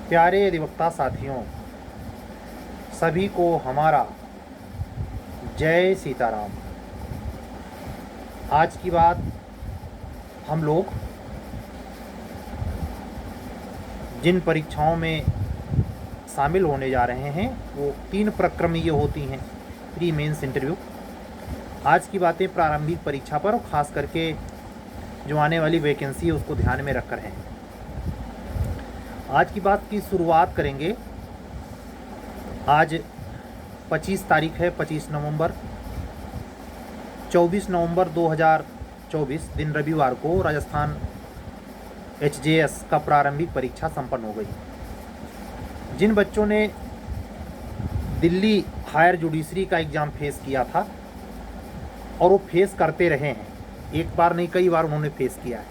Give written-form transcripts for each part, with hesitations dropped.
प्यारे अधिवक्ता साथियों, सभी को हमारा जय सीताराम। आज की बात हम लोग जिन परीक्षाओं में शामिल होने जा रहे हैं वो 3 प्रक्रमीय होती हैं, प्री मेंस इंटरव्यू। आज की बातें प्रारंभिक परीक्षा पर और ख़ास करके जो आने वाली वैकेंसी है उसको ध्यान में रखकर हैं। आज की बात की शुरुआत करेंगे। आज 25 तारीख है, 25 नवंबर। 24 नवंबर 2024 दिन रविवार को राजस्थान HJS का प्रारंभिक परीक्षा संपन्न हो गई। जिन बच्चों ने दिल्ली हायर जुडिशरी का एग्ज़ाम फेस किया था और वो फेस करते रहे हैं, एक बार नहीं कई बार उन्होंने फेस किया है,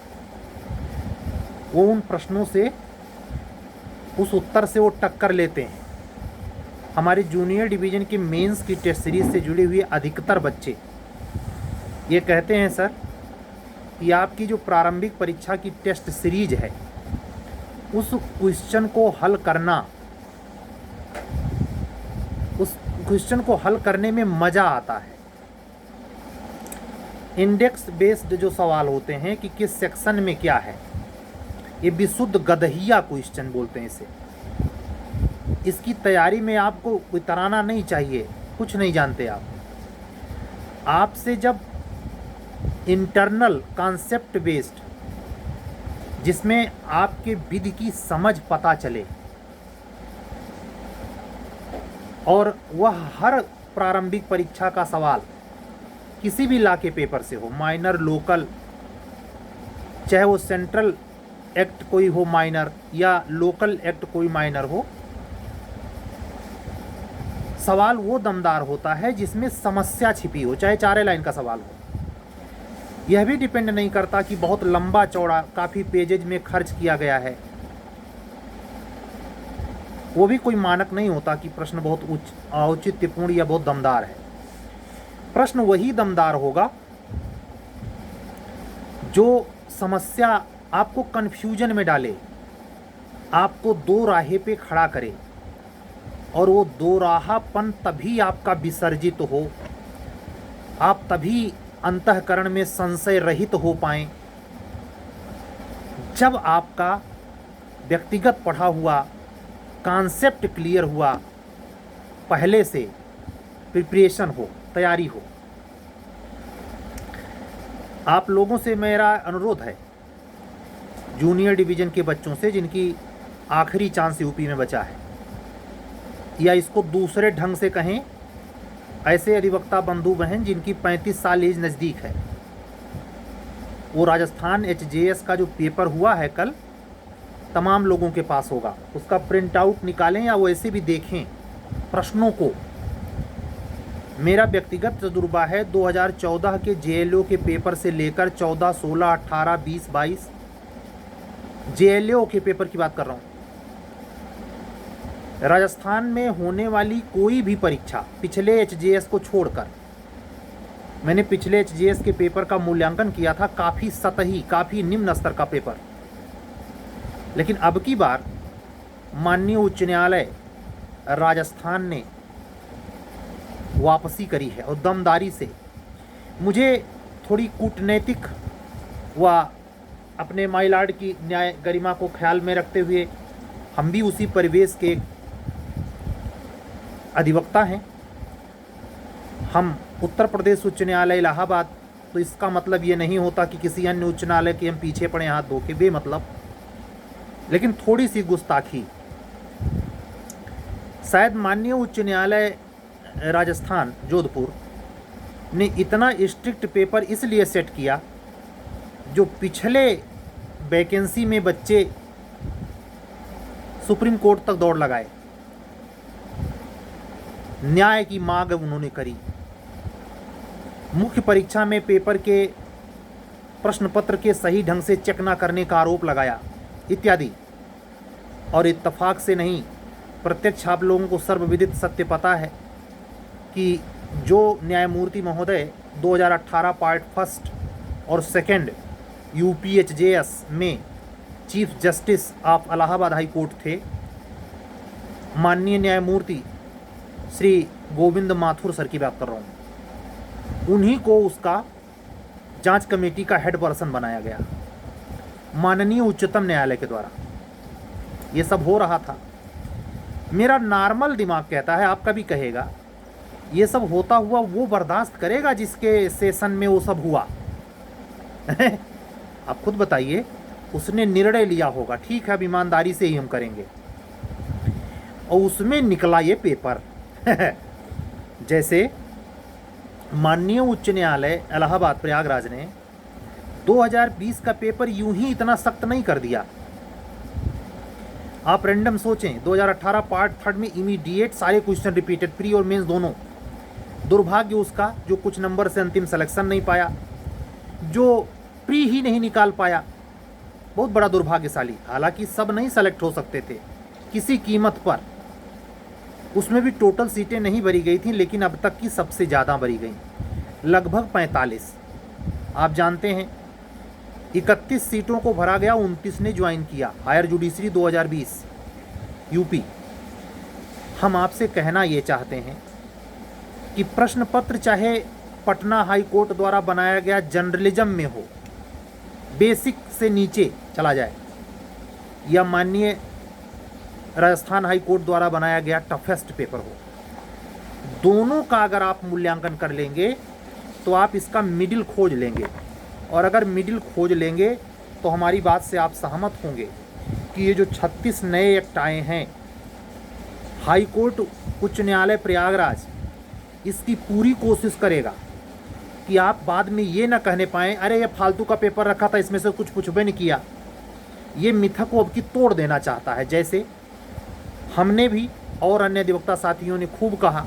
वो उन प्रश्नों से, उस उत्तर से वो टक्कर लेते हैं। हमारे जूनियर डिवीज़न के मेंस की टेस्ट सीरीज़ से जुड़े हुए अधिकतर बच्चे ये कहते हैं सर कि आपकी जो प्रारंभिक परीक्षा की टेस्ट सीरीज है उस क्वेश्चन को हल करना, उस क्वेश्चन को हल करने में मज़ा आता है। इंडेक्स बेस्ड जो सवाल होते हैं कि किस सेक्शन में क्या है, ये विशुद्ध गदहिया क्वेश्चन बोलते हैं इसे। इसकी तैयारी में आपको उतराना नहीं चाहिए, कुछ नहीं जानते आप। आपसे जब इंटरनल कॉन्सेप्ट बेस्ड, जिसमें आपके विधि की समझ पता चले और वह हर प्रारंभिक परीक्षा का सवाल किसी भी लॉ के पेपर से हो, माइनर, लोकल, चाहे वो सेंट्रल एक्ट कोई हो माइनर या लोकल एक्ट कोई माइनर हो, सवाल वो दमदार होता है जिसमें समस्या छिपी हो, चाहे 4 लाइन का सवाल हो। यह भी डिपेंड नहीं करता कि बहुत लंबा चौड़ा काफ़ी पेजेज में खर्च किया गया है, वो भी कोई मानक नहीं होता कि प्रश्न बहुत औचित्यपूर्ण या बहुत दमदार है। प्रश्न वही दमदार होगा जो समस्या आपको कन्फ्यूजन में डाले, आपको दो राहे पे खड़ा करे, और वो दो राहापन तभी आपका विसर्जित हो, आप तभी अंतःकरण में संशय रहित हो पाएं जब आपका व्यक्तिगत पढ़ा हुआ कॉन्सेप्ट क्लियर हुआ, पहले से प्रिपरेशन हो, तैयारी हो। आप लोगों से मेरा अनुरोध है, जूनियर डिवीज़न के बच्चों से जिनकी आखिरी चांस यूपी में बचा है, या इसको दूसरे ढंग से कहें, ऐसे अधिवक्ता बंधु बहन जिनकी 35 साल एज नज़दीक है, वो राजस्थान HJS का जो पेपर हुआ है कल, तमाम लोगों के पास होगा, उसका प्रिंट आउट निकालें या वो ऐसे भी देखें प्रश्नों को। मेरा व्यक्तिगत तजुर्बा है 2014 के JLO के पेपर से लेकर 14, 16, 18, 20, 22 JLO के पेपर की बात कर रहा हूँ। राजस्थान में होने वाली कोई भी परीक्षा पिछले HJS को छोड़कर, मैंने पिछले HJS के पेपर का मूल्यांकन किया था, काफ़ी सतही, काफ़ी निम्न स्तर का पेपर। लेकिन अब की बार माननीय उच्च न्यायालय राजस्थान ने वापसी करी है और दमदारी से। मुझे थोड़ी कूटनैतिक व अपने माय लॉर्ड की न्याय गरिमा को ख्याल में रखते हुए, हम भी उसी परिवेश के अधिवक्ता हैं, हम उत्तर प्रदेश उच्च न्यायालय इलाहाबाद, तो इसका मतलब ये नहीं होता कि किसी अन्य उच्च न्यायालय के हम पीछे पड़े हाथ धो के, बेमतलब। लेकिन थोड़ी सी गुस्ताखी, शायद माननीय उच्च न्यायालय राजस्थान जोधपुर ने इतना स्ट्रिक्ट पेपर इसलिए सेट किया, जो पिछले वैकेंसी में बच्चे सुप्रीम कोर्ट तक दौड़ लगाए, न्याय की मांग उन्होंने करी, मुख्य परीक्षा में पेपर के प्रश्न पत्र के सही ढंग से चेक न करने का आरोप लगाया इत्यादि। और इत्तफाक से नहीं, प्रत्यक्ष आप लोगों को सर्वविदित सत्य पता है कि जो न्यायमूर्ति महोदय 2018 पार्ट 1 और 2 UP HJS में chief justice of Allahabad high court थे, माननीय न्यायमूर्ति श्री गोविंद माथुर सर की बात कर रहा हूँ, उन्हीं को उसका जांच कमेटी का हेड पर्सन बनाया गया माननीय उच्चतम न्यायालय के द्वारा। ये सब हो रहा था। मेरा नॉर्मल दिमाग कहता है, आपका भी कहेगा, ये सब होता हुआ वो बर्दाश्त करेगा जिसके सेशन में वो सब हुआ? आप खुद बताइए। उसने निर्णय लिया होगा, ठीक है अब ईमानदारी से ही हम करेंगे, और उसमें निकला ये पेपर। जैसे माननीय उच्च न्यायालय इलाहाबाद प्रयागराज ने 2020 का पेपर यूं ही इतना सख्त नहीं कर दिया। आप रैंडम सोचें, 2018 पार्ट 3 में इमीडिएट सारे क्वेश्चन रिपीटेड, प्री और मेंस दोनों। दुर्भाग्य उसका जो कुछ नंबर से अंतिम सिलेक्शन नहीं पाया, जो प्री ही नहीं निकाल पाया, बहुत बड़ा दुर्भाग्यशाली। हालांकि सब नहीं सेलेक्ट हो सकते थे किसी कीमत पर। उसमें भी टोटल सीटें नहीं भरी गई थी, लेकिन अब तक की सबसे ज़्यादा भरी गई, लगभग 45। आप जानते हैं 31 सीटों को भरा गया, 29 ने ज्वाइन किया। Higher judiciary 2020 UP. हम आपसे कहना ये चाहते हैं कि प्रश्न पत्र चाहे पटना हाई कोर्ट द्वारा बनाया गया जर्नलिज्म में हो, बेसिक से नीचे चला जाए, या माननीय राजस्थान हाई कोर्ट द्वारा बनाया गया टफेस्ट पेपर हो, दोनों का अगर आप मूल्यांकन कर लेंगे तो आप इसका मिडिल खोज लेंगे। और अगर मिडिल खोज लेंगे तो हमारी बात से आप सहमत होंगे कि ये जो 36 नए एक्ट आए हैं, हाई कोर्ट उच्च न्यायालय प्रयागराज इसकी पूरी कोशिश करेगा कि आप बाद में ये ना कहने पाएँ, अरे ये फालतू का पेपर रखा था, इसमें से कुछ पूछबे नहीं किया। ये मिथक को अब की तोड़ देना चाहता है। जैसे हमने भी और अन्य अधिवक्ता साथियों ने खूब कहा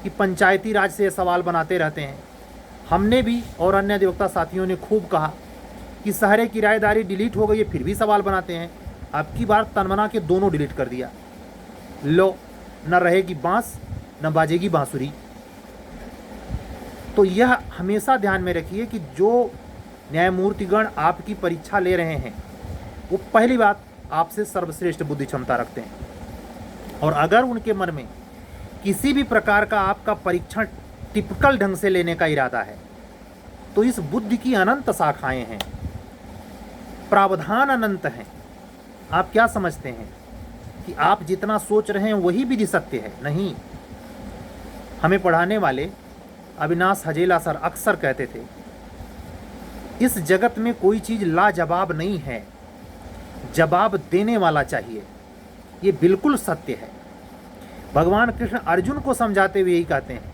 कि पंचायती राज से ये सवाल बनाते रहते हैं, हमने भी और अन्य अधिवक्ता साथियों ने खूब कहा कि शहरे किराएदारी डिलीट हो गई है, फिर भी सवाल बनाते हैं। अब की बार तनमना के दोनों डिलीट कर दिया। लो, न रहेगी बांस न बाजेगी बांसुरी। तो यह हमेशा ध्यान में रखिए कि जो न्यायमूर्तिगण आपकी परीक्षा ले रहे हैं वो पहली बात आपसे सर्वश्रेष्ठ बुद्धि क्षमता रखते हैं, और अगर उनके मन में किसी भी प्रकार का आपका परीक्षण टिपिकल ढंग से लेने का इरादा है तो इस बुद्धि की अनंत शाखाएं हैं, प्रावधान अनंत हैं। आप क्या समझते हैं कि आप जितना सोच रहे हैं वही विधि सत्य है? नहीं। हमें पढ़ाने वाले अविनाश हजेला सर अक्सर कहते थे, इस जगत में कोई चीज़ लाजवाब नहीं है, जवाब देने वाला चाहिए। ये बिल्कुल सत्य है। भगवान कृष्ण अर्जुन को समझाते हुए यही कहते हैं,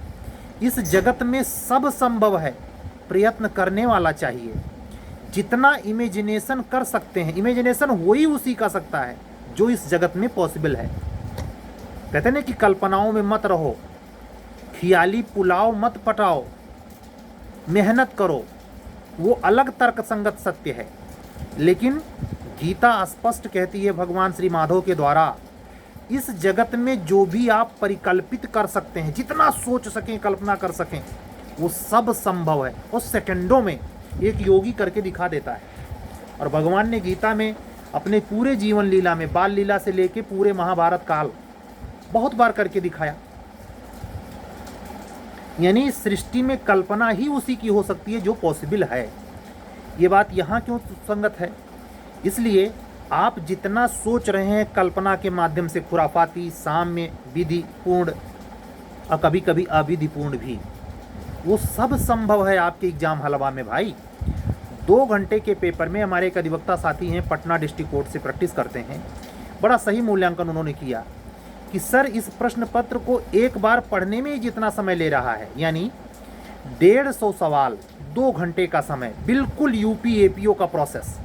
इस जगत में सब संभव है, प्रयत्न करने वाला चाहिए। जितना इमेजिनेशन कर सकते हैं, इमेजिनेशन वही उसी का सकता है जो इस जगत में पॉसिबल है। कहते हैं कि कल्पनाओं में मत रहो, खियाली पुलाव मत पटाओ, मेहनत करो, वो अलग तर्कसंगत सत्य है। लेकिन गीता स्पष्ट कहती है भगवान श्री माधव के द्वारा, इस जगत में जो भी आप परिकल्पित कर सकते हैं, जितना सोच सकें, कल्पना कर सकें, वो सब संभव है। उस सेकंडों में एक योगी करके दिखा देता है। और भगवान ने गीता में अपने पूरे जीवन लीला में, बाल लीला से लेके पूरे महाभारत काल, बहुत बार करके दिखाया। यानी सृष्टि में कल्पना ही उसी की हो सकती है जो पॉसिबल है। ये बात यहाँ क्यों संगत है? इसलिए आप जितना सोच रहे हैं कल्पना के माध्यम से, खुराफाती, साम्य, विधि पूर्ण और कभी कभी अविधिपूर्ण भी, वो सब संभव है आपके एग्जाम हलवा में भाई। 2 घंटे के पेपर में हमारे एक अधिवक्ता साथी हैं, पटना डिस्ट्रिक्ट कोर्ट से प्रैक्टिस करते हैं, बड़ा सही मूल्यांकन उन्होंने किया कि सर इस प्रश्न पत्र को एक बार पढ़ने में ही जितना समय ले रहा है, यानी 150 सवाल, 2 घंटे का समय, बिल्कुल यूपी एपीओ का प्रोसेस।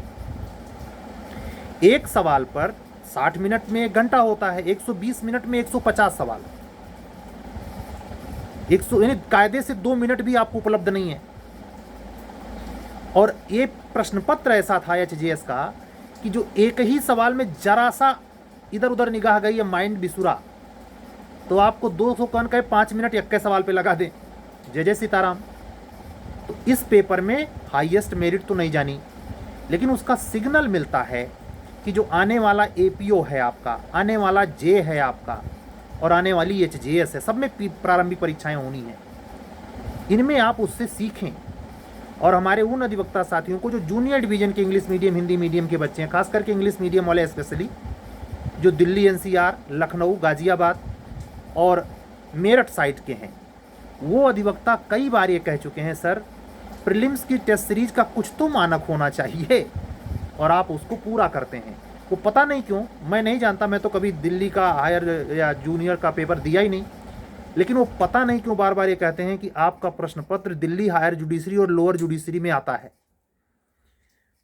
एक सवाल पर 60 मिनट में 1 घंटा होता है, 120 मिनट में 150 सवाल, 100 यानी कायदे से 2 मिनट भी आपको उपलब्ध नहीं है। और ये प्रश्न पत्र ऐसा था एचजेएस का कि जो एक ही सवाल में जरा सा इधर उधर निगाह गई या माइंड बिसुरा तो आपको 200 कौन कहे 5 मिनट 21 सवाल पे लगा दें। जय जय सीताराम। तो इस पेपर में हाईएस्ट मेरिट तो नहीं जानी, लेकिन उसका सिग्नल मिलता है कि जो आने वाला एपीओ है आपका, आने वाला जे है आपका, और आने वाली एचजेएस है, सब में प्रारंभिक परीक्षाएं होनी हैं। इनमें आप उससे सीखें। और हमारे उन अधिवक्ता साथियों को जो जूनियर डिवीजन के इंग्लिश मीडियम, हिंदी मीडियम के बच्चे हैं, खास करके इंग्लिश मीडियम वाले स्पेशली, जो दिल्ली एनसीआर, लखनऊ, गाजियाबाद और मेरठ साइड के हैं, वो अधिवक्ता कई बार ये कह चुके हैं, सर प्रीलिम्स की टेस्ट सीरीज का कुछ तो मानक होना चाहिए, और आप उसको पूरा करते हैं। वो पता नहीं क्यों, मैं नहीं जानता, मैं तो कभी दिल्ली का हायर या जूनियर का पेपर दिया ही नहीं, लेकिन वो पता नहीं क्यों बार बार ये कहते हैं कि आपका प्रश्न पत्र दिल्ली हायर जुडिशरी और लोअर जुडिशरी में आता है।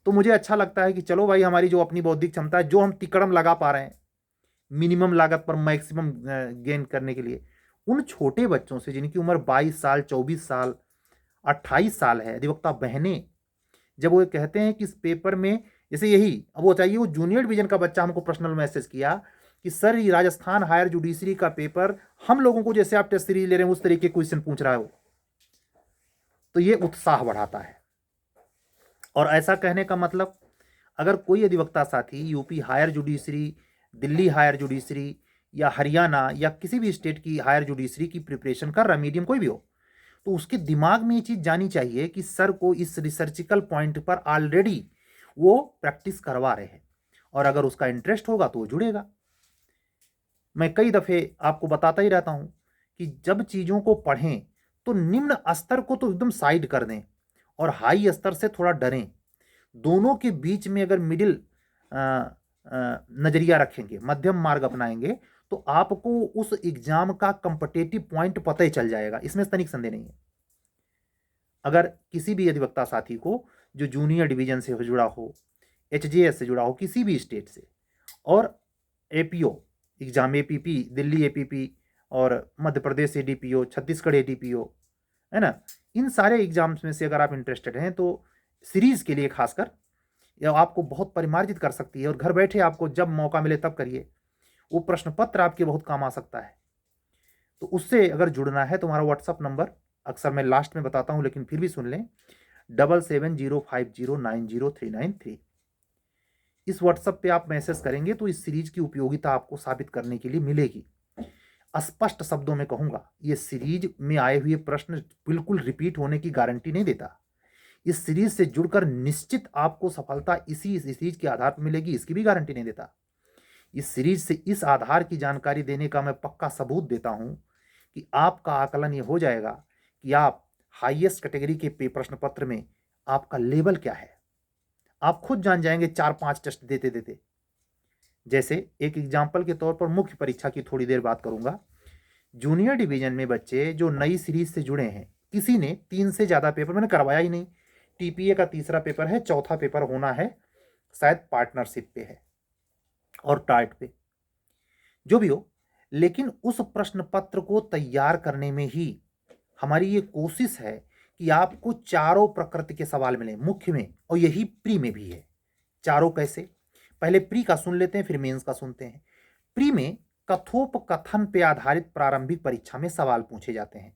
तो मुझे अच्छा लगता है कि चलो भाई, हमारी जो अपनी बौद्धिक क्षमता है, जो हम तिकड़म लगा पा रहे हैं मिनिमम लागत पर मैक्सिमम गेन करने के लिए, उन छोटे बच्चों से जिनकी उम्र 22 साल, 24 साल, 28 साल है, अधिवक्ता बहनें, जब वो कहते हैं कि इस पेपर में, जैसे यही अब वो चाहिए, वो जूनियर डिवीजन का बच्चा हमको पर्सनल मैसेज किया कि सर ये राजस्थान हायर जुडिशरी का पेपर हम लोगों को जैसे आप टेस्ट सीरीज ले रहे हैं उस तरीके के क्वेश्चन पूछ रहा है वो, तो ये उत्साह बढ़ाता है। और ऐसा कहने का मतलब, अगर कोई अधिवक्ता साथी UP higher judiciary, Delhi higher judiciary या हरियाणा या किसी भी स्टेट की हायर जुडिशरी की प्रिपरेशन कर रहा, मीडियम कोई भी हो, तो उसके दिमाग में ये चीज़ जानी चाहिए कि सर को इस रिसर्चिकल पॉइंट पर ऑलरेडी वो प्रैक्टिस करवा रहे हैं, और अगर उसका इंटरेस्ट होगा तो वो जुड़ेगा। मैं कई दफ़े आपको बताता ही रहता हूं कि जब चीज़ों को पढ़ें तो निम्न स्तर को तो एकदम साइड कर दें और हाई स्तर से थोड़ा डरें। दोनों के बीच में अगर मिडिल नज़रिया रखेंगे, मध्यम मार्ग अपनाएंगे, तो आपको उस एग्जाम का कंपटेटिव पॉइंट पता ही चल जाएगा, इसमें तनिक संदेह नहीं है। अगर किसी भी अधिवक्ता साथी को जो जूनियर डिवीजन से जुड़ा हो, एचजेएस से जुड़ा हो, किसी भी स्टेट से, और APO exam, APP Delhi APP और मध्य प्रदेश एडीपीओ, छत्तीसगढ़ एडीपीओ, है ना, इन सारे एग्जाम्स में से अगर आप इंटरेस्टेड हैं तो सीरीज के लिए खासकर यह आपको बहुत परिमार्जित कर सकती है, और घर बैठे आपको जब मौका मिले तब करिए। वो प्रश्न पत्र आपके बहुत काम आ सकता है। तो उससे अगर जुड़ना है तो हमारा व्हाट्सअप नंबर अक्सर मैं लास्ट में बताता हूं, लेकिन फिर भी सुन लें, 7705090393। इस व्हाट्सएप पे आप मैसेज करेंगे तो इस सीरीज की उपयोगिता आपको साबित करने के लिए मिलेगी। स्पष्ट शब्दों में कहूंगा, ये सीरीज में आए हुए प्रश्न बिल्कुल रिपीट होने की गारंटी नहीं देता। इस सीरीज से जुड़कर निश्चित आपको सफलता इसी सीरीज के आधार पर मिलेगी, इसकी भी गारंटी नहीं देता। इस सीरीज से इस आधार की जानकारी देने का मैं पक्का सबूत देता हूं कि आपका आकलन ये हो जाएगा कि आप हाईएस्ट कैटेगरी के प्रश्न पत्र में आपका लेवल क्या है, आप खुद जान जाएंगे 4-5 टेस्ट देते देते। जैसे एक एग्जाम्पल के तौर पर मुख्य परीक्षा की थोड़ी देर बात करूंगा। जूनियर डिवीजन में बच्चे जो नई सीरीज से जुड़े हैं, किसी ने 3 से ज़्यादा पेपर मैंने करवाया ही नहीं, टीपीए का तीसरा पेपर है, चौथा पेपर होना है, शायद पार्टनरशिप पे है और टार्ट पे, जो भी हो, लेकिन उस प्रश्न पत्र को तैयार करने में ही हमारी ये कोशिश है कि आपको चारों प्रकृति के सवाल मिले, मुख्य में, और यही प्री में भी है। चारों कैसे, पहले प्री का सुन लेते हैं, फिर मेंस का सुनते हैं। प्री में कथोपकथन पे आधारित प्रारंभिक परीक्षा में सवाल पूछे जाते हैं।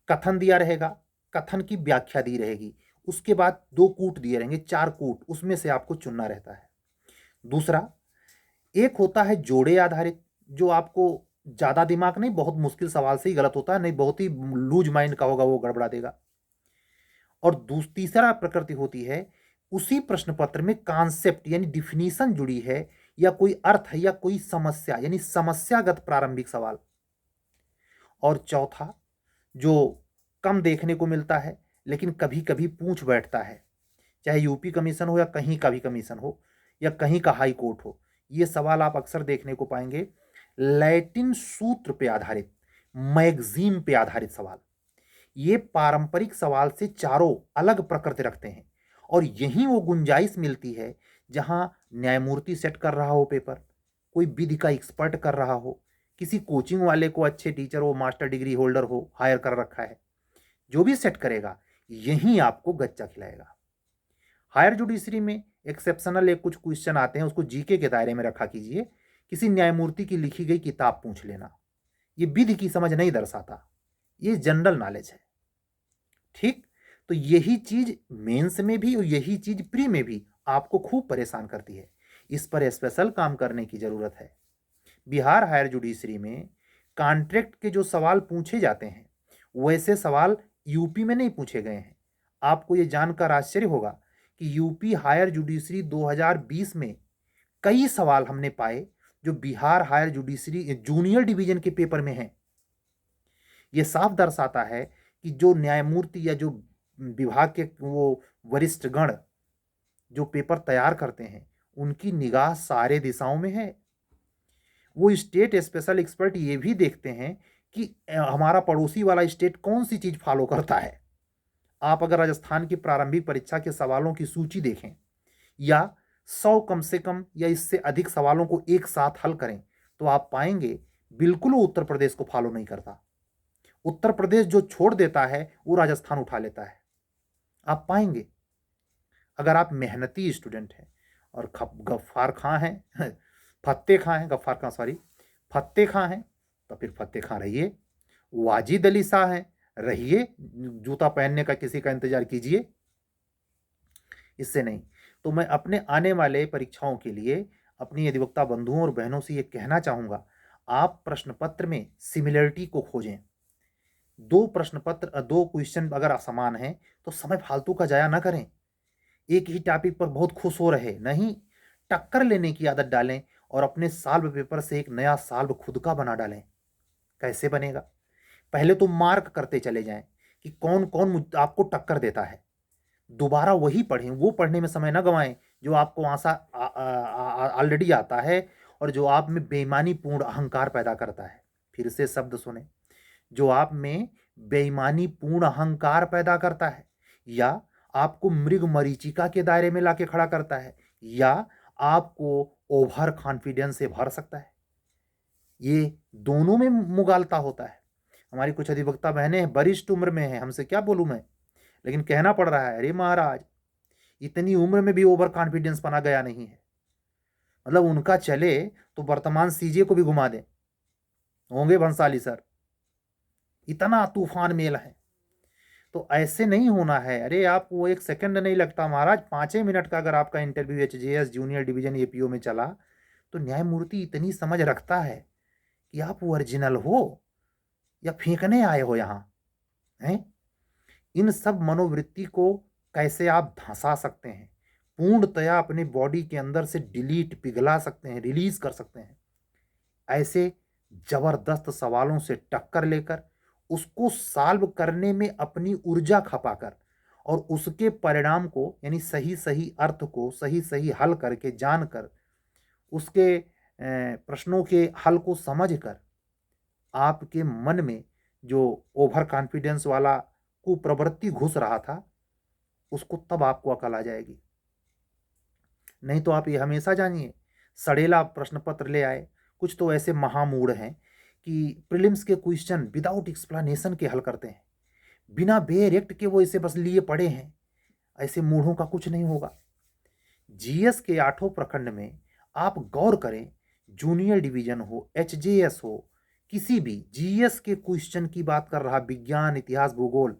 कथन दिया रहेगा, कथन की व्याख्या दी रहेगी, उसके बाद 2 कूट दिए रहेंगे, 4 कूट, उसमें से आपको चुनना रहता है। दूसरा एक होता है जोड़े आधारित, जो आपको ज्यादा दिमाग नहीं, बहुत मुश्किल सवाल से ही गलत होता है, नहीं बहुत ही लूज माइंड का होगा वो गड़बड़ा देगा। और तीसरा प्रकृति होती है, उसी प्रश्न पत्र में कॉन्सेप्ट यानी डिफिनीशन जुड़ी है, या कोई अर्थ है, या कोई समस्या यानी समस्यागत प्रारंभिक सवाल। और चौथा जो कम देखने को मिलता है लेकिन कभी कभी पूछ बैठता है, चाहे यूपी कमीशन हो या कहीं का भी कमीशन हो या कहीं का हाई कोर्ट हो, ये सवाल आप अक्सर देखने को पाएंगे, लैटिन सूत्र पे आधारित, मैगजीम पे आधारित सवाल। ये पारंपरिक सवाल से चारों अलग प्रकृति रखते हैं, और यहीं वो गुंजाइश मिलती है जहां न्यायमूर्ति सेट कर रहा हो पेपर, कोई विधि का एक्सपर्ट कर रहा हो, किसी कोचिंग वाले को, अच्छे टीचर हो, मास्टर डिग्री होल्डर हो, हायर कर रखा है, जो भी सेट करेगा यहीं आपको गच्चा खिलाएगा। हायर जुडिशरी में एक्सेप्शनल एक कुछ क्वेश्चन आते हैं, उसको जीके के दायरे में रखा कीजिए, किसी न्यायमूर्ति की लिखी गई किताब पूछ लेना, ये विधि की समझ नहीं दर्शाता, ये जनरल नॉलेज है। ठीक, तो यही चीज मेंस में भी और यही चीज प्री में भी आपको खूब परेशान करती है, इस पर स्पेशल काम करने की जरूरत है। बिहार हायर जुडिशरी में कॉन्ट्रैक्ट के जो सवाल पूछे जाते हैं वैसे सवाल यूपी में नहीं पूछे गए हैं। आपको ये जानकर आश्चर्य होगा कि यूपी हायर जुडिशरी 2020 में कई सवाल हमने पाए जो Bihar higher judiciary junior division के पेपर में हैं। ये साफ दर्शाता है कि जो न्यायमूर्ति या जो विभाग के वो वरिष्ठ गण जो पेपर तैयार करते हैं उनकी निगाह सारे दिशाओं में है। वो स्टेट स्पेशल एक्सपर्ट ये भी देखते हैं कि हमारा पड़ोसी वाला स्टेट कौन सी चीज फॉलो करता है। आप अगर राजस्थान की प्रारंभिक परीक्षा के सवालों की सूची देखें या 100 कम से कम या इससे अधिक सवालों को एक साथ हल करें तो आप पाएंगे बिल्कुल वो उत्तर प्रदेश को फॉलो नहीं करता। उत्तर प्रदेश जो छोड़ देता है वो राजस्थान उठा लेता है। आप पाएंगे अगर आप मेहनती स्टूडेंट हैं और गफ्फार खां हैं फत्ते खां हैं गफ्फार खां सॉरी फत्ते खां हैं तो फिर फत्ते खां रहिए। वाजिद अली शाह हैं रहिए, जूता पहनने का किसी का इंतजार कीजिए, इससे नहीं। तो मैं अपने आने वाले परीक्षाओं के लिए अपनी अधिवक्ता बंधुओं और बहनों से ये कहना चाहूँगा, आप प्रश्न पत्र में सिमिलरिटी को खोजें। दो प्रश्न पत्र दो क्वेश्चन अगर समान हैं तो समय फालतू का जाया ना करें। एक ही टॉपिक पर बहुत खुश हो रहे नहीं, टक्कर लेने की आदत डालें और अपने सॉल्व पेपर से एक नया सॉल्व खुद का बना डालें। कैसे बनेगा? पहले तो मार्क करते चले जाएं कि कौन कौन आपको टक्कर देता है, दोबारा वही पढ़ें। वो पढ़ने में समय न गंवाएं जो आपको आशा ऑलरेडी आता है और जो आप में बेईमानी पूर्ण अहंकार पैदा करता है। फिर से शब्द सुने, जो आप में बेईमानी पूर्ण अहंकार पैदा करता है या आपको मृग मरीचिका के दायरे में लाके खड़ा करता है या आपको ओवर कॉन्फिडेंस से भर सकता है। ये दोनों में मुगालता होता है। हमारी कुछ अधिवक्ता बहनें वरिष्ठ उम्र में हैं, हमसे क्या बोलूं मैं, लेकिन कहना पड़ रहा है, अरे महाराज इतनी उम्र में भी ओवर कॉन्फिडेंस बना गया नहीं है। मतलब उनका चले तो वर्तमान सीजे को भी घुमा दें, होंगे भंसाली सर, इतना तूफान मेल है। तो ऐसे नहीं होना है। अरे आप वो एक सेकंड नहीं लगता महाराज, 5 मिनट का अगर आपका इंटरव्यू एचजेएस जूनियर डिवीजन एपीओ में चला तो न्यायमूर्ति इतनी समझ रखता है कि आप ओरिजिनल हो या फेंकने आए हो यहाँ हैं। इन सब मनोवृत्ति को कैसे आप धंसा सकते हैं, पूर्णतया अपने बॉडी के अंदर से डिलीट पिघला सकते हैं, रिलीज कर सकते हैं। ऐसे जबरदस्त सवालों से टक्कर लेकर उसको सॉल्व करने में अपनी ऊर्जा खपाकर और उसके परिणाम को यानी सही सही अर्थ को सही सही हल करके जानकर उसके प्रश्नों के हल को समझकर आपके मन में जो ओवर कॉन्फिडेंस वाला कुप्रवृत्ति घुस रहा था उसको तब आपको अकल आ जाएगी। नहीं तो आप ये हमेशा जानिए, सड़ेला प्रश्न पत्र ले आए। कुछ तो ऐसे महामूढ़ हैं कि प्रीलिम्स के क्वेश्चन विदाउट एक्सप्लेनेशन के हल करते हैं, बिना बेरेक्ट के वो इसे बस लिए पड़े हैं। ऐसे मूढ़ों का कुछ नहीं होगा। जीएस के 8 प्रखंड में आप गौर करें, जूनियर डिवीजन हो, एचजेएस हो, किसी भी जीएस के क्वेश्चन की बात कर रहा, विज्ञान, इतिहास, भूगोल,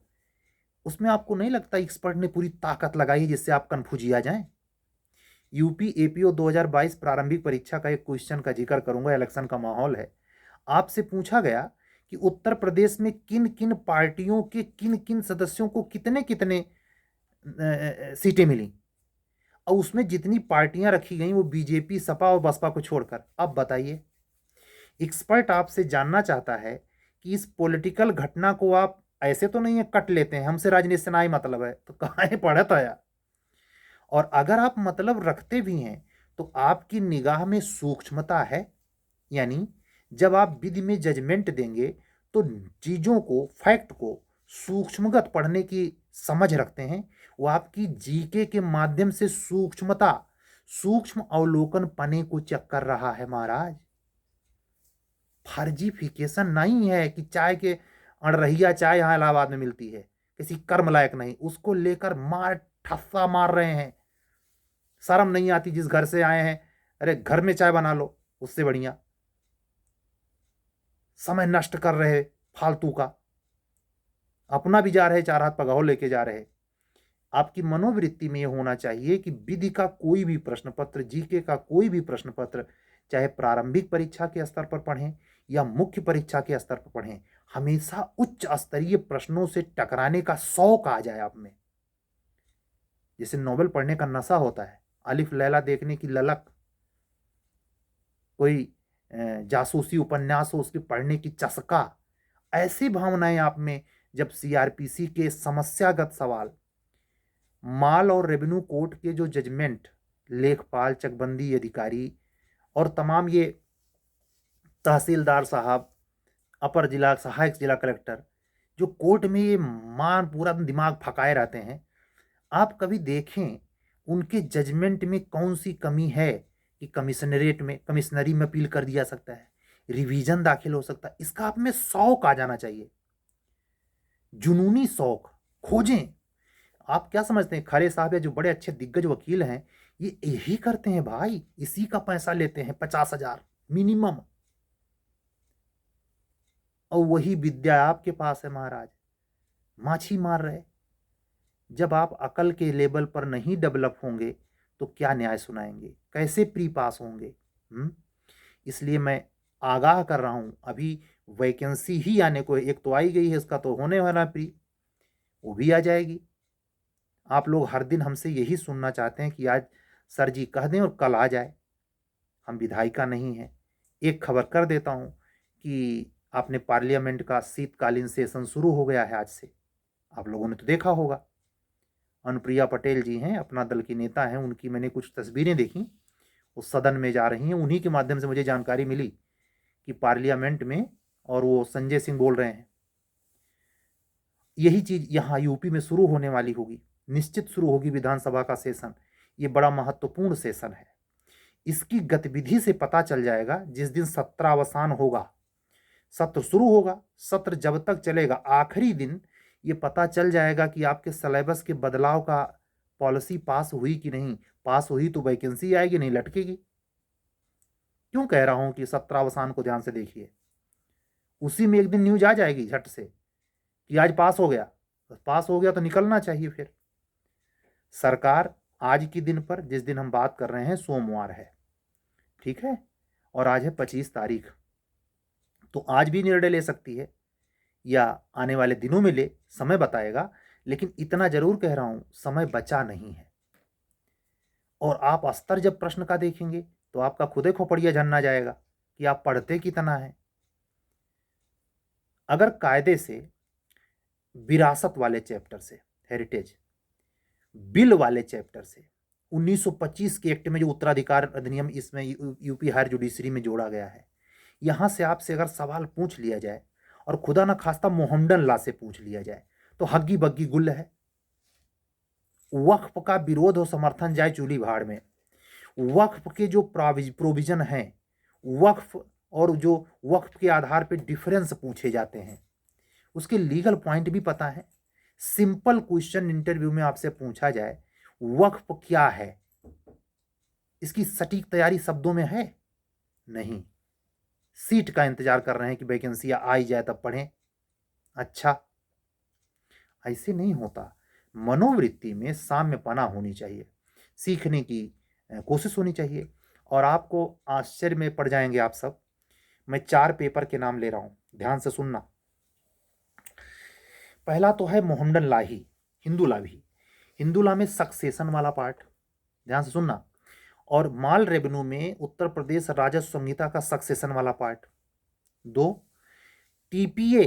उसमें आपको नहीं लगता एक्सपर्ट ने पूरी ताकत लगाई जिससे आप कन्फ्यूजिया जाएं? यूपी एपीओ 2022 प्रारंभिक परीक्षा का एक क्वेश्चन का जिक्र करूंगा, इलेक्शन का माहौल है। आपसे पूछा गया कि उत्तर प्रदेश में किन किन पार्टियों के किन किन सदस्यों को कितने कितने सीटें मिली और उसमें जितनी पार्टियां रखी गई वो बीजेपी, सपा और बसपा को छोड़कर। अब बताइए, एक्सपर्ट आपसे जानना चाहता है कि इस पॉलिटिकल घटना को आप ऐसे तो नहीं है कट लेते हैं, हमसे राजनीति से ना ही मतलब है, तो कहाँ है पढ़त आया। और अगर आप मतलब रखते भी हैं तो आपकी निगाह में सूक्ष्मता है, यानी जब आप विधि में जजमेंट देंगे तो चीज़ों को, फैक्ट को सूक्ष्मगत पढ़ने की समझ रखते हैं। वो आपकी जीके के माध्यम से सूक्ष्मता, सूक्ष्म अवलोकन पने को चेक कर रहा है महाराज। फर्जीफिकेशन नहीं है कि चाय के अड़रहिया चाय यहाँ इलाहाबाद में मिलती है, किसी कर्म लायक नहीं, उसको लेकर मार ठस्सा मार रहे हैं। शर्म नहीं आती जिस घर से आए हैं, अरे घर में चाय बना लो, उससे बढ़िया। समय नष्ट कर रहे फालतू का, अपना भी जा रहे, 4 हाथ पगाव लेके जा रहे। आपकी मनोवृत्ति में यह होना चाहिए कि विधि का कोई भी प्रश्न पत्र, जीके का कोई भी प्रश्न पत्र, चाहे प्रारंभिक परीक्षा के स्तर पर पढ़ें या मुख्य परीक्षा के स्तर पर पढ़ें, हमेशा उच्च स्तरीय प्रश्नों से टकराने का शौक आ जाए आप में। जैसे नोवेल पढ़ने का नशा होता है, अलिफ लैला देखने की ललक, कोई जासूसी उपन्यास हो उसके पढ़ने की चस्का, ऐसी भावनाएं आप में जब सीआरपीसी के समस्यागत सवाल, माल और रेवेन्यू कोर्ट के जो जजमेंट, लेखपाल, चकबंदी अधिकारी और तमाम ये तहसीलदार साहब, अपर जिला, सहायक जिला कलेक्टर, जो कोर्ट में ये मान पूरा दिमाग फकाए रहते हैं, आप कभी देखें उनके जजमेंट में कौन सी कमी है कि कमिश्नरी में अपील कर दिया सकता है, रिवीजन दाखिल हो सकता है। इसका आप में शौक आ जाना चाहिए, जुनूनी शौक खोजें। आप क्या समझते हैं, खरे साहब या जो बड़े अच्छे दिग्गज वकील हैं, ये यही करते हैं भाई, इसी का पैसा लेते हैं 50,000 मिनिमम, और वही विद्या आपके पास है महाराज, माछी मार रहे। जब आप अकल के लेवल पर नहीं डेवलप होंगे तो क्या न्याय सुनाएंगे, कैसे प्री पास होंगे? इसलिए मैं आगाह कर रहा हूं, अभी वैकेंसी ही आने को, एक तो आई गई है, इसका तो होने वाला प्री, वो भी आ जाएगी। आप लोग हर दिन हमसे यही सुनना चाहते हैं कि आज सर जी कह दें और कल आ जाए। हम विधायिका नहीं हैं। एक खबर कर देता हूं कि आपने पार्लियामेंट का शीतकालीन सेशन शुरू हो गया है आज से, आप लोगों ने तो देखा होगा। अनुप्रिया पटेल जी हैं, अपना दल की नेता हैं, उनकी मैंने कुछ तस्वीरें देखी, वो सदन में जा रही हैं, उन्हीं के माध्यम से मुझे जानकारी मिली कि पार्लियामेंट में, और वो संजय सिंह बोल रहे हैं, यही चीज़ यहाँ यूपी में शुरू होने वाली होगी, निश्चित शुरू होगी विधानसभा का सेशन। ये बड़ा महत्वपूर्ण सेशन है। इसकी गतिविधि से पता चल जाएगा, जिस दिन सत्र अवसान होगा, सत्र शुरू होगा, सत्र जब तक चलेगा, आखिरी दिन ये पता चल जाएगा कि आपके सिलेबस के बदलाव का पॉलिसी पास हुई कि नहीं। पास हुई तो वैकेंसी आएगी, नहीं लटकेगी। क्यों कह रहा हूं कि सत्रावसान को ध्यान से देखिए, उसी में एक दिन न्यूज आ जाएगी झट से कि आज पास हो गया। पास हो गया तो निकलना चाहिए। फिर सरकार आज के दिन पर, जिस दिन हम बात कर रहे हैं, सोमवार है, ठीक है, और आज है 25 तारीख, तो आज भी निर्णय ले सकती है या आने वाले दिनों में ले, समय बताएगा। लेकिन इतना जरूर कह रहा हूं, समय बचा नहीं है। और आप स्तर जब प्रश्न का देखेंगे तो आपका खुदे खोपड़िया झन्ना जाएगा कि आप पढ़ते कितना है। अगर कायदे से विरासत वाले चैप्टर से, हेरिटेज बिल वाले चैप्टर से, 1925 के एक्ट में जो उत्तराधिकार अधिनियम इसमें यूपी हायर जुडिशरी में जोड़ा गया है, यहां से आपसे अगर सवाल पूछ लिया जाए, और खुदा न खास्ता मोहम्मदन ला से पूछ लिया जाए, तो हग्गी बग्गी गुल है। वक्फ का विरोध और समर्थन जाए चूली भाड़ में। वक्फ के जो प्रोविजन हैं, वक्फ और जो वक्फ के आधार पे डिफरेंस पूछे जाते हैं, उसके लीगल पॉइंट भी पता है। सिंपल क्वेश्चन इंटरव्यू में आपसे पूछा जाए, वक्फ क्या है, इसकी सटीक तैयारी शब्दों में है नहीं। सीट का इंतजार कर रहे हैं कि वैकेंसी आई जाए तब पढ़ें। अच्छा, ऐसे नहीं होता। मनोवृत्ति में साम्यपना होनी चाहिए, सीखने की कोशिश होनी चाहिए। और आपको आश्चर्य में पड़ जाएंगे आप सब। मैं 4 पेपर के नाम ले रहा हूं, ध्यान से सुनना। पहला तो है मोहम्मदन लाही, हिंदू ला भी, हिंदू ला में सक्सेशन वाला पार्ट, ध्यान से सुनना। और माल रेवेन्यू में उत्तर प्रदेश राजस्व संहिता का सक्सेशन वाला पार्ट। 2 टीपीए,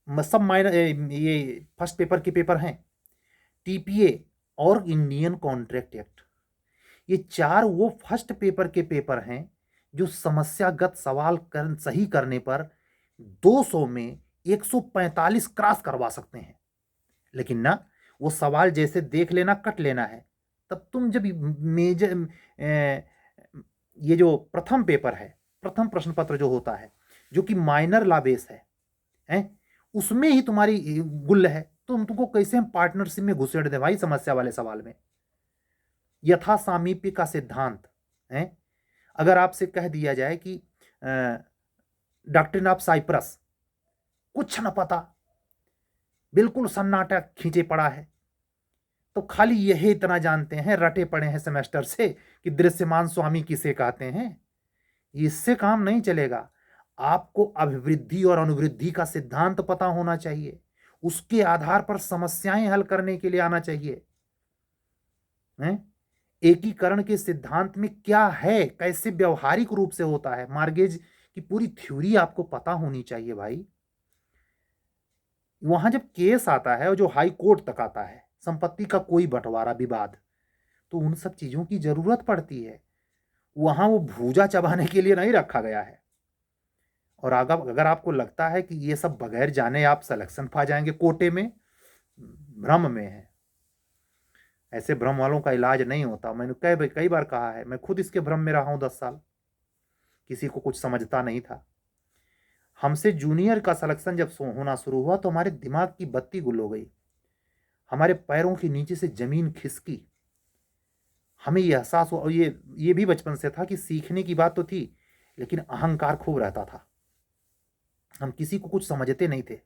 सब माइनर, ये फर्स्ट पेपर के पेपर हैं, टीपीए और इंडियन कॉन्ट्रैक्ट एक्ट। ये 4 वो फर्स्ट पेपर के पेपर हैं जो समस्यागत सवाल सही करने पर 200 में 145 क्रॉस करवा सकते हैं। लेकिन ना, वो सवाल जैसे देख लेना, कट लेना है। तब तुम जब मेजर ये जो प्रथम पेपर है, प्रथम प्रश्न पत्र जो होता है, जो कि माइनर ला बेस है, उसमें ही तुम्हारी गुल है, तो तुमको कैसे हम पार्टनरशिप में घुसेड़ दे भाई समस्या वाले सवाल में। यथा सामीप्य का सिद्धांत है। अगर आपसे कह दिया जाए कि डॉक्ट्रिन ऑफ साइप्रस, कुछ न पता, बिल्कुल सन्नाटा खींचे पड़ा है, तो खाली यही इतना जानते हैं, रटे पड़े हैं सेमेस्टर से, कि दृश्यमान स्वामी किसे कहते हैं। इससे काम नहीं चलेगा। आपको अभिवृद्धि और अनुवृद्धि का सिद्धांत पता होना चाहिए, उसके आधार पर समस्याएं हल करने के लिए आना चाहिए। एकीकरण के सिद्धांत में क्या है, कैसे व्यवहारिक रूप से होता है, मार्गेज की पूरी थ्योरी आपको पता होनी चाहिए भाई। वहां जब केस आता है और जो हाई कोर्ट तक आता है, संपत्ति का कोई बंटवारा विवाद, तो उन सब चीजों की जरूरत पड़ती है। वहां वो भूजा चबाने के लिए नहीं रखा गया है। और अगर आपको लगता है कि ये सब बगैर जाने आप सिलेक्शन पा जाएंगे कोटे में, भ्रम में है। ऐसे भ्रम वालों का इलाज नहीं होता। मैंने कई बार कहा है, मैं खुद इसके भ्रम में रहा हूं 10 साल, किसी को कुछ समझता नहीं था। हमसे जूनियर का सिलेक्शन जब होना शुरू हुआ तो हमारे दिमाग की बत्ती गुल हो गई, हमारे पैरों के नीचे से जमीन खिसकी। हमें यह एहसास हुआ, और ये भी बचपन से था कि सीखने की बात तो थी, लेकिन अहंकार खूब रहता था। हम किसी को कुछ समझते नहीं थे।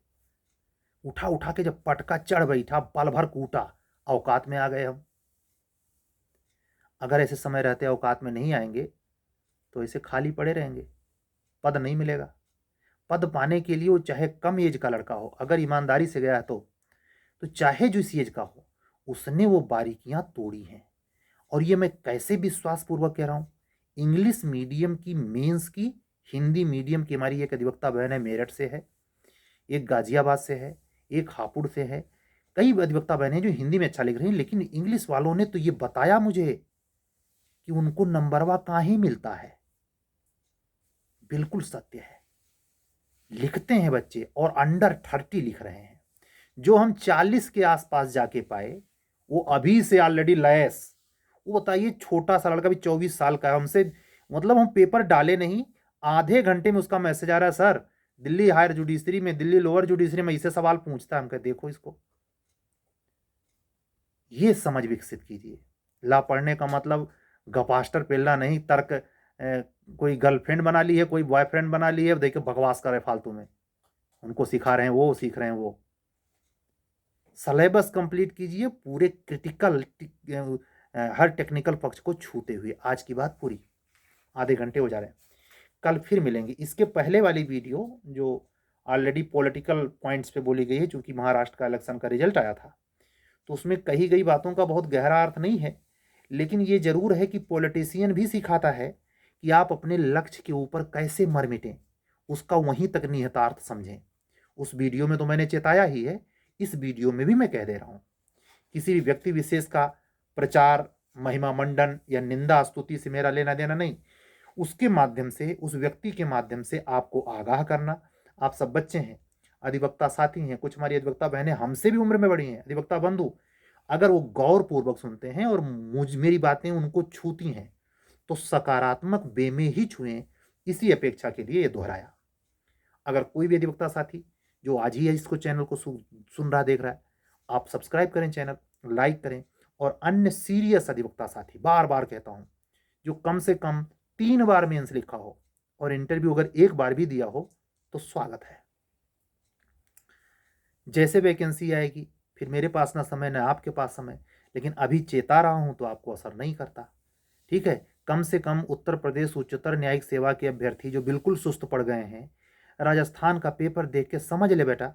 उठा उठा के जब पटका चढ़ बैठा, पल भर कूटा, औकात में आ गए हम। अगर ऐसे समय रहते औकात में नहीं आएंगे तो ऐसे खाली पड़े रहेंगे, पद नहीं मिलेगा। पद पाने के लिए वो चाहे कम एज का लड़का हो, अगर ईमानदारी से गया है तो चाहे जो इस एज का हो, उसने वो बारीकियां तोड़ी हैं। और ये मैं कैसे विश्वास पूर्वक कह रहा हूं, इंग्लिश मीडियम की मेंस की, हिंदी मीडियम की हमारी एक अधिवक्ता बहन है, मेरठ से है, एक गाजियाबाद से है, एक हापुड़ से है। कई अधिवक्ता बहनें जो हिंदी में अच्छा लिख रही हैं, लेकिन इंग्लिश वालों ने तो ये बताया मुझे कि उनको नंबरवा कहाँ ही मिलता है। बिल्कुल सत्य है, लिखते हैं बच्चे और अंडर 30 लिख रहे हैं। जो हम 40 के आसपास जाके पाए, वो अभी से ऑलरेडी लैस। वो बताइए, छोटा सा लड़का भी 24 साल का है, हमसे मतलब हम पेपर डाले नहीं, आधे घंटे में उसका मैसेज आ रहा है, सर दिल्ली हायर जुडिशरी में, दिल्ली लोअर जुडिशरी में इससे सवाल पूछता है। हम कहते देखो इसको, ये समझ विकसित कीजिए। ला पढ़ने का मतलब गपास्टर पेलना नहीं, तर्क कोई गर्लफ्रेंड बना ली है, कोई बॉयफ्रेंड बना ली है, देखो बकवास कर रहे फालतू में, उनको सिखा रहे हैं, वो सीख रहे हैं। वो सिलेबस कंप्लीट कीजिए, पूरे क्रिटिकल हर टेक्निकल पक्ष को छूते हुए। आज की बात पूरी, आधे घंटे हो जा रहे हैं। कल फिर मिलेंगे। इसके पहले वाली वीडियो जो ऑलरेडी पॉलिटिकल पॉइंट्स पे बोली गई है, चूंकि महाराष्ट्र का इलेक्शन का रिजल्ट आया था, तो उसमें कही गई बातों का बहुत गहरा अर्थ नहीं है, लेकिन ये जरूर है कि पॉलिटिशियन भी सिखाता है कि आप अपने लक्ष्य के ऊपर कैसे मर मिटें, उसका वहीं तक निहितार्थ समझें। उस वीडियो में तो मैंने चेताया ही है, इस वीडियो में भी मैं कह दे रहा हूं, किसी भी व्यक्ति विशेष का प्रचार, महिमा मंडन या निंदा स्तुति से मेरा लेना देना नहीं। उसके माध्यम से, उस व्यक्ति के माध्यम से आपको आगाह करना। आप सब बच्चे हैं, अधिवक्ता साथी हैं, कुछ हमारी अधिवक्ता बहनें हमसे भी उम्र में बड़ी हैं, अधिवक्ता बंधु, अगर वो गौरपूर्वक सुनते हैं और मेरी बातें उनको छूती हैं, तो सकारात्मक वे में ही छुएं, इसी अपेक्षा के लिए ये दोहराया। अगर कोई भी अधिवक्ता साथी जो आज ही इसको चैनल को सुन रहा, देख रहा है, आप सब्सक्राइब करें, चैनल लाइक करें। और अन्य सीरियस अधिवक्ता साथी, बार बार कहता हूं, जो कम से कम 3 बार मेंस लिखा हो और इंटरव्यू अगर 1 बार भी दिया हो, तो स्वागत है। जैसे वैकेंसी आएगी, फिर मेरे पास ना समय ना आपके पास समय, लेकिन अभी चेता रहा हूं तो आपको असर नहीं करता। ठीक है, कम से कम उत्तर प्रदेश उच्चतर न्यायिक सेवा के अभ्यर्थी जो बिल्कुल सुस्त पड़ गए हैं, राजस्थान का पेपर देख के समझ ले बेटा,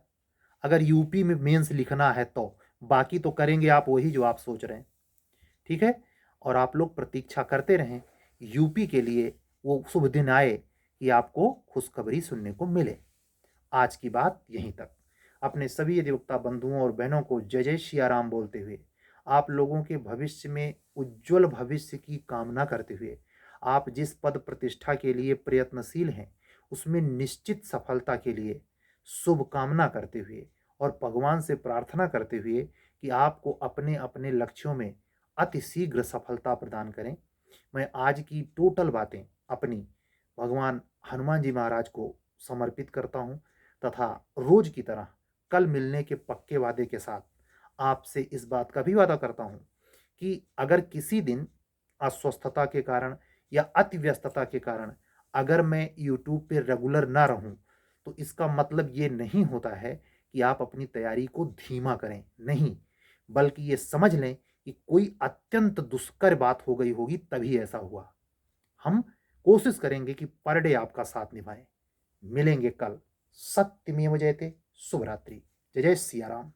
अगर यूपी में मेंस लिखना है तो बाकी तो करेंगे आप वही जो आप सोच रहे हैं। ठीक है, और आप लोग प्रतीक्षा करते रहें यूपी के लिए, वो शुभ दिन आए कि आपको खुशखबरी सुनने को मिले। आज की बात यहीं तक। अपने सभी अधिवक्ता बंधुओं और बहनों को जय जय सियाराम बोलते हुए, आप लोगों के भविष्य में उज्जवल भविष्य की कामना करते हुए, आप जिस पद प्रतिष्ठा के लिए प्रयत्नशील हैं, उसमें निश्चित सफलता के लिए शुभकामना करते हुए और भगवान से प्रार्थना करते हुए कि आपको अपने अपने लक्ष्यों में अति शीघ्र सफलता प्रदान करें, मैं आज की टोटल बातें अपनी भगवान हनुमान जी महाराज को समर्पित करता हूं, तथा रोज की तरह कल मिलने के पक्के वादे के साथ आपसे इस बात का भी वादा करता हूं कि अगर किसी दिन अस्वस्थता के कारण या अति व्यस्तता के कारण अगर मैं YouTube पे रेगुलर ना रहूं, तो इसका मतलब ये नहीं होता है कि आप अपनी तैयारी को धीमा करें, नहीं, बल्कि ये समझ लें कि कोई अत्यंत दुष्कर बात हो गई होगी तभी ऐसा हुआ। हम कोशिश करेंगे कि पर डे आपका साथ निभाएं। मिलेंगे कल। सत्यमेव जयते। शुभ रात्रि। जय जय सिया राम।